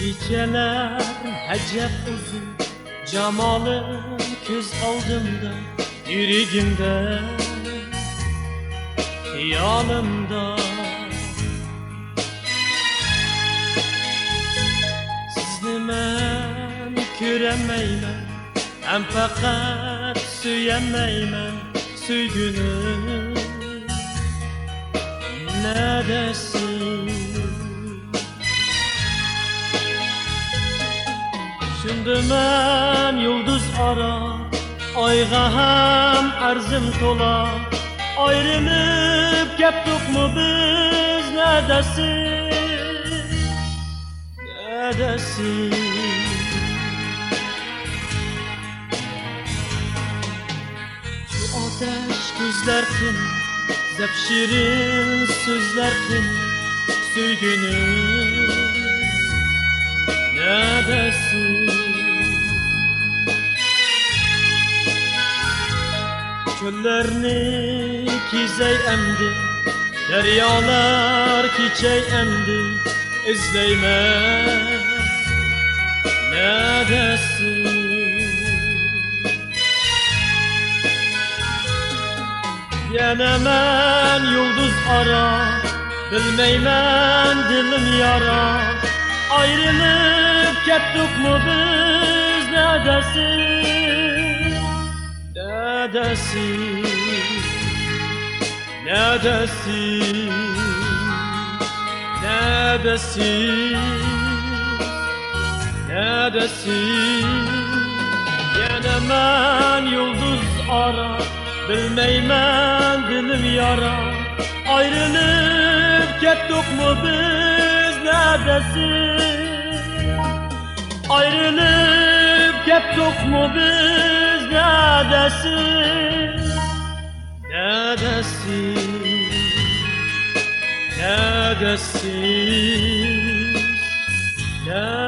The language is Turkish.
Geceler həcəb uzun, cemalın göz aldımda, yüreğimde, xiyalımda. Sizni mən görəməyəm, həm fəqət söyəməyəm, söygünüm nədesin? Şimdi mən yıldız ara, ayğa həm ərzim tola, ayrılıp getdik mu biz, neredesin, neredesin? Şu ateş gözler kim, zepşirin sözler kim, söygünüm neredesin? Çöllerini kizey emdi, deryalar kiçey emdi, izleyme neredesin? Yine men yıldız ara, bilmeymen dilim yara, ayrılıp gettik mu biz, neredesin? Neredesin? Neredesin? Neredesin? Neredesin? Yine men yıldız ara, bilmeymen dilim yara, ayrılıp gettik mu biz, neredesin? Ayrılıp gettik mu biz, neredesin? Neredesin? Neredesin? Neredesin?